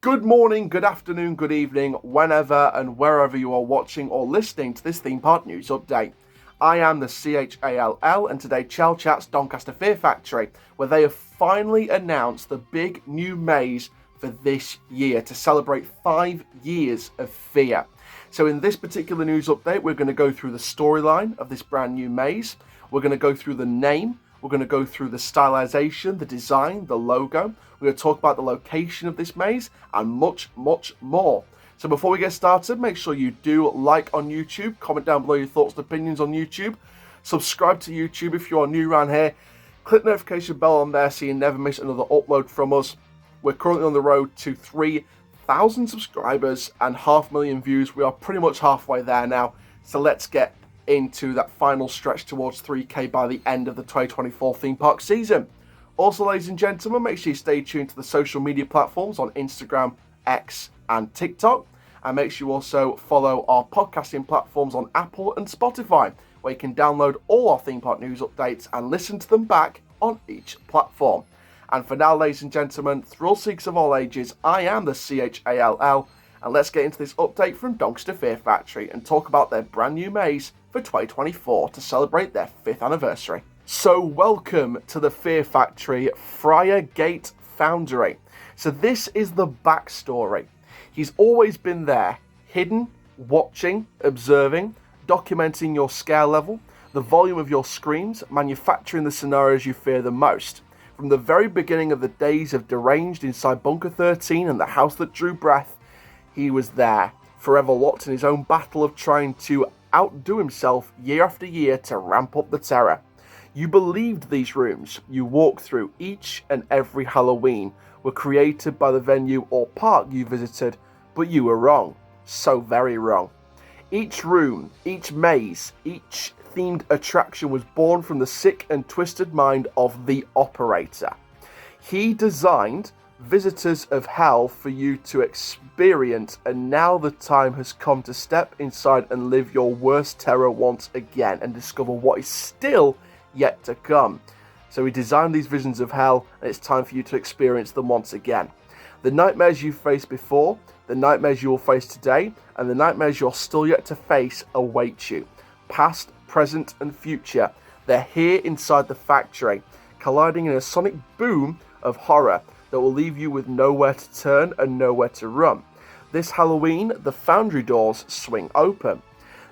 Good morning, good afternoon, good evening, whenever and wherever you are watching or listening to this theme park news update. I am the Chall, and today Chall Chats Doncaster Fear Factory, where they have finally announced the big new maze for this year to celebrate 5 years of fear. So in this particular news update, we're going to go through the storyline of this brand new maze. We're going to go through the name. We're going to go through the stylization, the design, the logo. We're going to talk about the location of this maze and much, much more. So before we get started, make sure you do like on YouTube, comment down below your thoughts and opinions on YouTube, subscribe to YouTube if you are new around here, click the notification bell on there so you never miss another upload from us. We're currently on the road to 3,000 subscribers and 500,000 views. We are pretty much halfway there now, so let's get into that final stretch towards 3K by the end of the 2024 theme park season. Also, ladies and gentlemen, make sure you stay tuned to the social media platforms on Instagram, X, and TikTok. And make sure you also follow our podcasting platforms on Apple and Spotify, where you can download all our theme park news updates and listen to them back on each platform. And for now, ladies and gentlemen, thrill seekers of all ages, I am the Chall, and let's get into this update from Doncaster Fear Factory and talk about their brand new maze for 2024 to celebrate their 5th anniversary. So welcome to the Fear Factory Friargate Foundry. So this is the backstory. He's always been there, hidden, watching, observing, documenting your scare level, the volume of your screams, manufacturing the scenarios you fear the most. From the very beginning of the days of Deranged inside Bunker 13 and the house that drew breath, he was there, forever locked in his own battle of trying to outdo himself year after year to ramp up the terror. You believed these rooms you walked through each and every Halloween were created by the venue or park you visited, but you were wrong. So very wrong. Each room, each maze, each themed attraction was born from the sick and twisted mind of the operator. He designed visitors of hell for you to experience, and now the time has come to step inside and live your worst terror once again and discover what is still yet to come. So he designed these visions of hell, and it's time for you to experience them once again. The nightmares you faced before, the nightmares you will face today, and the nightmares you're still yet to face await you. Past, present, and future, they're here inside the factory, colliding in a sonic boom of horror that will leave you with nowhere to turn and nowhere to run. This Halloween, the foundry doors swing open.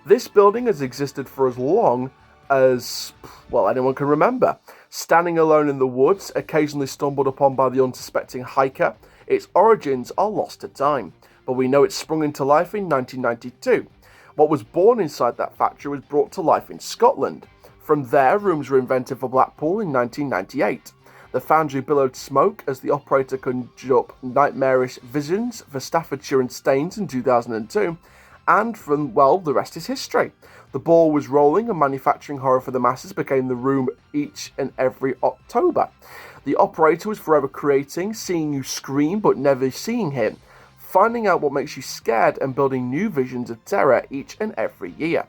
This building has existed for as long as, well, anyone can remember. Standing alone in the woods, occasionally stumbled upon by the unsuspecting hiker, its origins are lost to time, but we know it sprung into life in 1992. What was born inside that factory was brought to life in Scotland. From there, rooms were invented for Blackpool in 1998. The foundry billowed smoke as the operator conjured up nightmarish visions for Staffordshire and Staines in 2002, and from, well, the rest is history. The ball was rolling and manufacturing horror for the masses became the room each and every October. The operator was forever creating, seeing you scream but never seeing him, finding out what makes you scared and building new visions of terror each and every year.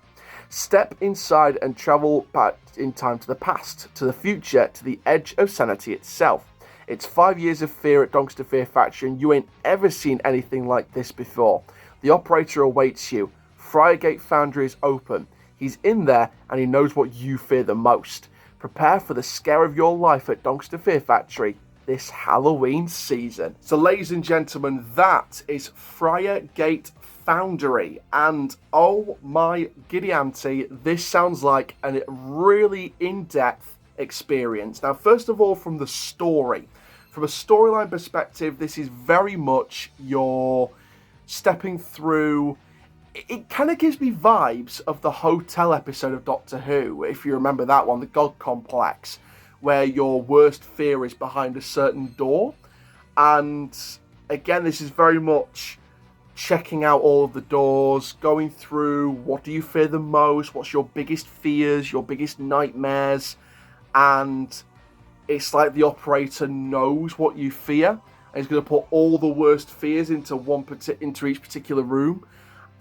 Step inside and travel back in time to the past, to the future, to the edge of sanity itself. It's 5 years of fear at Doncaster Fear Factory, and you ain't ever seen anything like this before. The operator awaits you. Friargate Foundry is open. He's in there, and he knows what you fear the most. Prepare for the scare of your life at Doncaster Fear Factory this Halloween season. So, ladies and gentlemen, that is Friargate Foundry, and oh my giddy auntie, this sounds like a really in-depth experience. Now, first of all, from the story, from a storyline perspective, this is very much your stepping through. It kind of gives me vibes of the hotel episode of Doctor Who, if you remember that one, the God Complex, where your worst fear is behind a certain door. And again, this is very much checking out all of the doors, going through what do you fear the most, what's your biggest fears, your biggest nightmares, and it's like the operator knows what you fear, and he's going to put all the worst fears into into each particular room.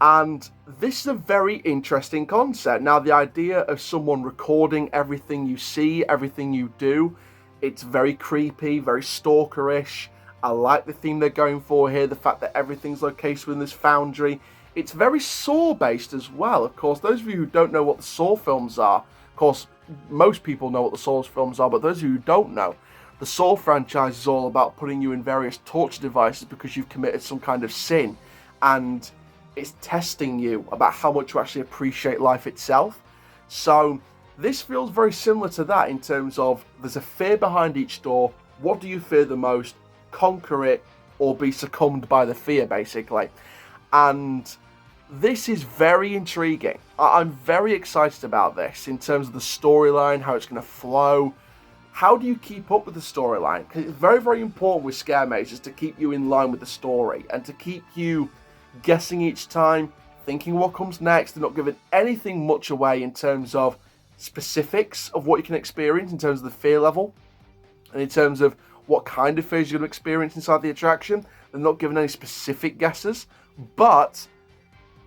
And this is a very interesting concept. Now, the idea of someone recording everything you see, everything you do, it's very creepy, very stalkerish, I like the theme they're going for here, the fact that everything's located within this foundry. It's very Saw based as well. Of course, those of you who don't know what the Saw films are, of course, most people know what the Saw films are, but those of you who don't know, the Saw franchise is all about putting you in various torture devices because you've committed some kind of sin, and it's testing you about how much you actually appreciate life itself. So this feels very similar to that in terms of there's a fear behind each door. What do you fear the most? Conquer it or be succumbed by the fear, basically. And this is very intriguing. I'm very excited about this in terms of the storyline, how it's going to flow. How do you keep up with the storyline? Because it's very, very important with scare mazes to keep you in line with the story and to keep you guessing each time, thinking what comes next, and not giving anything much away in terms of specifics of what you can experience in terms of the fear level and in terms of what kind of fears you're going to experience inside the attraction. They're not giving any specific guesses, but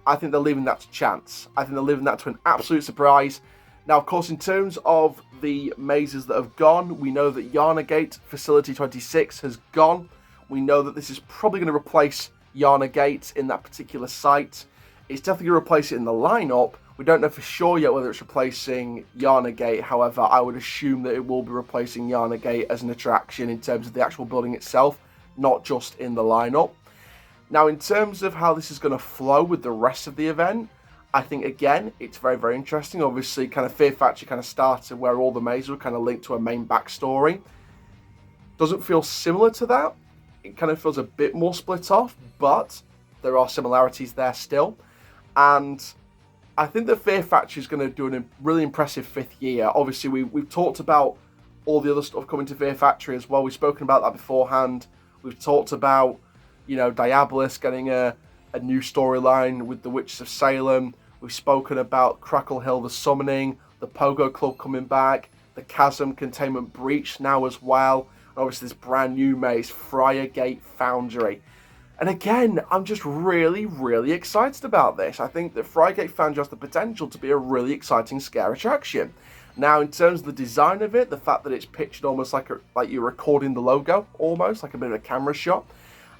I think they're leaving that to chance. I think they're leaving that to an absolute surprise. Now, of course, in terms of the mazes that have gone, we know that Yana Gate Facility 26 has gone. We know that this is probably going to replace Yana Gate in that particular site. It's definitely going to replace it in the lineup. We don't know for sure yet whether it's replacing Yana Gate. However, I would assume that it will be replacing Yana Gate as an attraction in terms of the actual building itself, not just in the lineup. Now, in terms of how this is going to flow with the rest of the event, I think, again, it's very, very interesting. Obviously, kind of Fear Factory kind of started where all the mazes were kind of linked to a main backstory. Doesn't feel similar to that. It kind of feels a bit more split off, but there are similarities there still. And I think that Fear Factory is going to do a really impressive fifth year. Obviously, we've talked about all the other stuff coming to Fear Factory as well. We've spoken about that beforehand. We've talked about, Diabolus getting a new storyline with the Witches of Salem. We've spoken about Crackle Hill, the Summoning, the Pogo Club coming back, the Chasm Containment Breach now as well, and obviously this brand new maze, Friargate Foundry. And again, I'm just really, really excited about this. I think that Friargate Foundry has the potential to be a really exciting scare attraction. Now, in terms of the design of it, the fact that it's pictured almost like you're recording the logo, almost like a bit of a camera shot,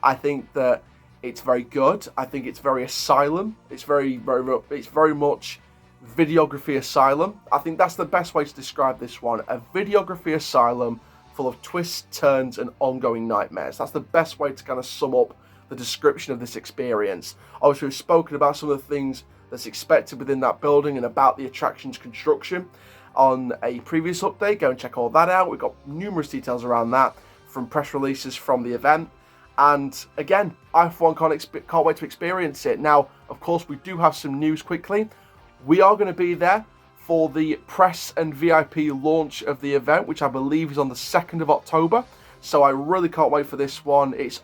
I think that it's very good. I think it's very Asylum. It's very much videography Asylum. I think that's the best way to describe this one. A videography Asylum full of twists, turns, and ongoing nightmares. That's the best way to kind of sum up the description of this experience. Obviously, we've spoken about some of the things that's expected within that building and about the attraction's construction on a previous update. Go and check all that out. We've got numerous details around that from press releases from the event. And again, I for one can't wait to experience it. Now, of course, we do have some news quickly. We are going to be there for the press and VIP launch of the event, which I believe is on the 2nd of October. So I really can't wait for this one. It's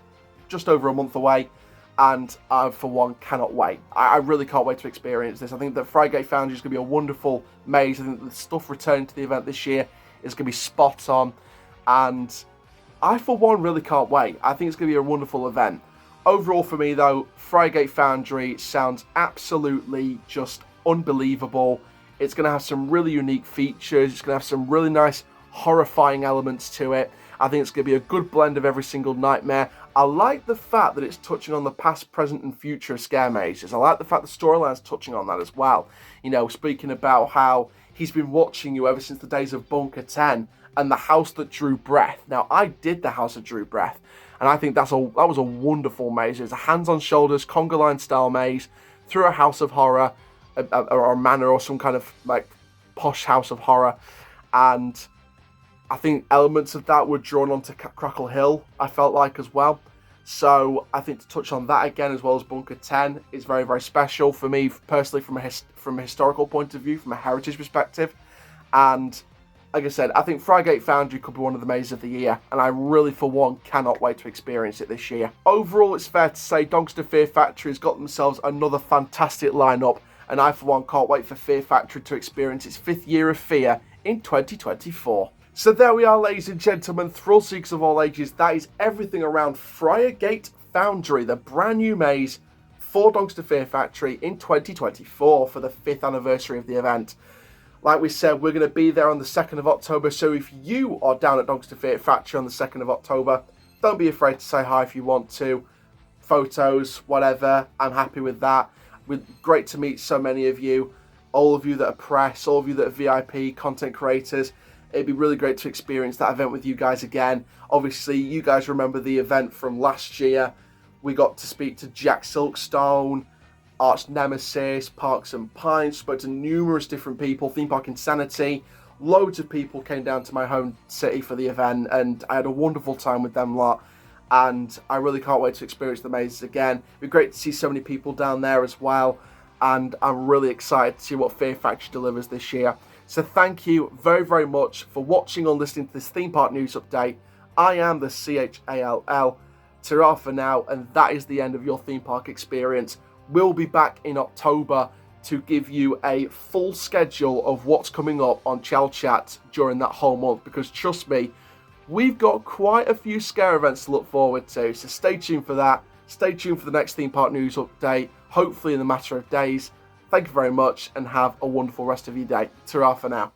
just over a month away, and I, for one, cannot wait. I really can't wait to experience this. I think that Friargate Foundry is going to be a wonderful maze. I think the stuff returning to the event this year is going to be spot on, and I, for one, really can't wait. I think it's going to be a wonderful event. Overall, for me, though, Friargate Foundry sounds absolutely just unbelievable. It's going to have some really unique features. It's going to have some really nice, horrifying elements to it. I think it's going to be a good blend of every single nightmare. I like the fact that it's touching on the past, present, and future of scare mazes. I like the fact the storyline's touching on that as well. Speaking about how he's been watching you ever since the days of Bunker 10 and the House That Drew Breath. Now, I did the House That Drew Breath, and I think that was a wonderful maze. It's a hands-on-shoulders, conga line style maze through a house of horror, or a manor, or some kind of posh house of horror, and I think elements of that were drawn onto Crackle Hill, I felt like, as well. So I think to touch on that again, as well as Bunker 10, is very, very special for me personally from a historical point of view, from a heritage perspective. And like I said, I think Friargate Foundry could be one of the mazes of the year, and I really, for one, cannot wait to experience it this year. Overall, it's fair to say Doncaster Fear Factory has got themselves another fantastic lineup, and I, for one, can't wait for Fear Factory to experience its 5th year of fear in 2024. So there we are, ladies and gentlemen, thrill seekers of all ages. That is everything around Friargate Foundry, the brand new maze for Doncaster Fear Factory in 2024 for the 5th anniversary of the event. Like we said, we're going to be there on the 2nd of October, so if you are down at Doncaster Fear Factory on the 2nd of October, don't be afraid to say hi if you want to. Photos, whatever, I'm happy with that. Great to meet so many of you, all of you that are press, all of you that are VIP, content creators. It'd be really great to experience that event with you guys again. Obviously, you guys remember the event from last year. We got to speak to Jack Silkstone, Arch Nemesis, Parks and Pines, spoke to numerous different people, Theme Park Insanity. Loads of people came down to my home city for the event, and I had a wonderful time with them lot. And I really can't wait to experience the mazes again. It'd be great to see so many people down there as well, and I'm really excited to see what Fear Factory delivers this year. So thank you very, very much for watching or listening to this theme park news update. I am the CHALL. Ta-ra for now, and that is the end of your theme park experience. We'll be back in October to give you a full schedule of what's coming up on Chall Chats during that whole month, because trust me, we've got quite a few scare events to look forward to, so stay tuned for that. Stay tuned for the next theme park news update, hopefully in a matter of days. Thank you very much, and have a wonderful rest of your day. Ta-ra for now.